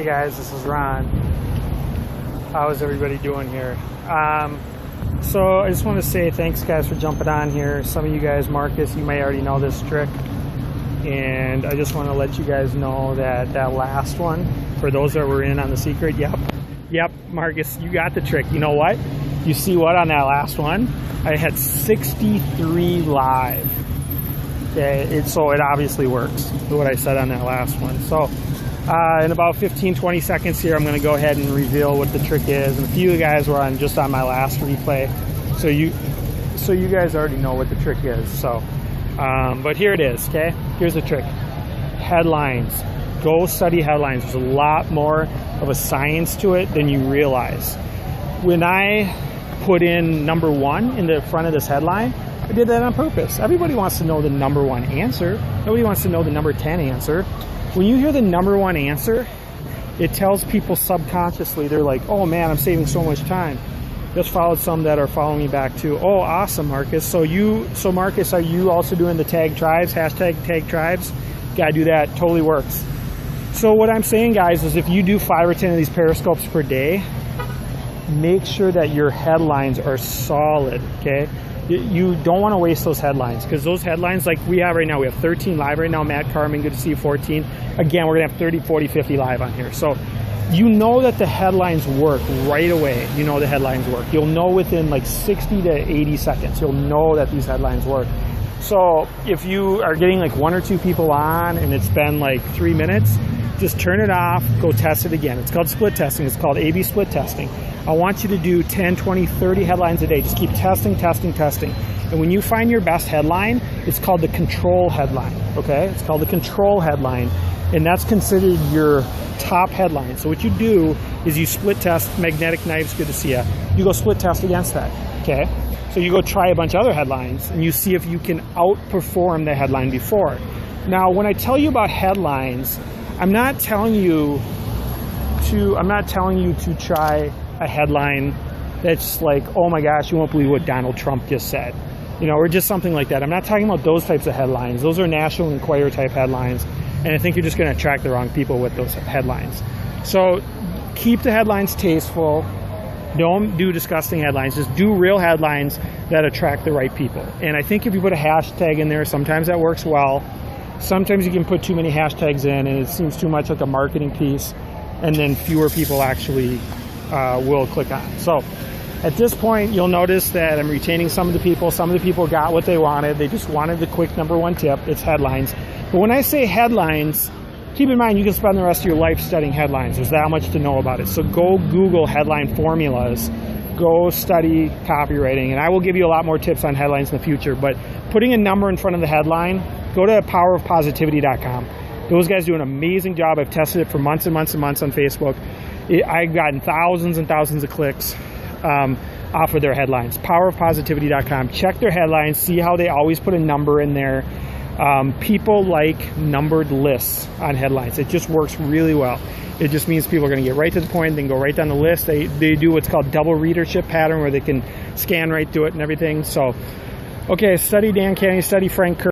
Hey guys, this is Ron. How's everybody doing here? So I just want to say thanks guys for jumping on here. Some of you guys, Marcus, you may already know this trick. And I just want to let you guys know that that last one, for those that were in on the secret, yep, Marcus, you got the trick. You know what? You see what on that last one? I had 63 live. Okay, so it obviously works, what I said on that last one. So in about 15-20 seconds here, I'm going to go ahead and reveal what the trick is. And a few guys were just on my last replay, so you guys already know what the trick is. So but here it is. Okay, here's the trick. Headlines. Go study headlines. There's a lot more of a science to it than you realize. When I put in number 1 in the front of this headline, I did that on purpose. Everybody wants to know the number 1 answer. Nobody wants to know the number 10 answer. When you hear the number 1 answer, it tells people subconsciously, they're like, oh man, I'm saving so much time. Just followed some that are following me back too. Oh, awesome, Marcus. So Marcus, are you also doing the tag tribes, hashtag tag tribes? Gotta do that, totally works. So what I'm saying, guys, is if you do 5 or 10 of these periscopes per day, make sure that your headlines are solid, okay? You don't want to waste those headlines, because those headlines, like we have right now, we have 13 live right now. Matt Carmen, good to see you, 14. Again, we're going to have 30, 40, 50 live on here. So you know that the headlines work right away. You know the headlines work. You'll know within like 60 to 80 seconds. You'll know that these headlines work. So if you are getting like 1 or 2 people on and it's been like 3 minutes, just turn it off, go test it again. It's called split testing. It's called A/B split testing. I want you to do 10, 20, 30 headlines a day. Just keep testing, testing, testing. And when you find your best headline, it's called the control headline, okay? It's called the control headline, and that's considered your top headline. So what you do is you split test. Magnetic Knives, good to see you. You go split test against that, okay? So you go try a bunch of other headlines, and you see if you can outperform the headline before. Now, when I tell you about headlines, I'm not telling you to try a headline that's like, oh my gosh, you won't believe what Donald Trump just said, you know, or just something like that. I'm not talking about those types of headlines. Those are National Enquirer type headlines, and I think you're just going to attract the wrong people with those headlines. So keep the headlines tasteful. Don't do disgusting headlines. Just do real headlines that attract the right people. And I think if you put a hashtag in there, sometimes that works well. Sometimes you can put too many hashtags in and it seems too much like a marketing piece, and then fewer people actually will click on. So at this point, you'll notice that I'm retaining some of the people. Some of the people got what they wanted. They just wanted the quick number 1 tip. It's headlines. But when I say headlines, keep in mind you can spend the rest of your life studying headlines. There's that much to know about it. So go Google headline formulas. Go study copywriting. And I will give you a lot more tips on headlines in the future. But putting a number in front of the headline, go to powerofpositivity.com. Those guys do an amazing job. I've tested it for months and months and months on Facebook. I've gotten thousands and thousands of clicks off of their headlines. Powerofpositivity.com. Check their headlines. See how they always put a number in there. People like numbered lists on headlines. It just works really well. It just means people are going to get right to the point, then go right down the list. They do what's called double readership pattern, where they can scan right through it and everything. So, okay, study Dan Canny, study Frank Kerr.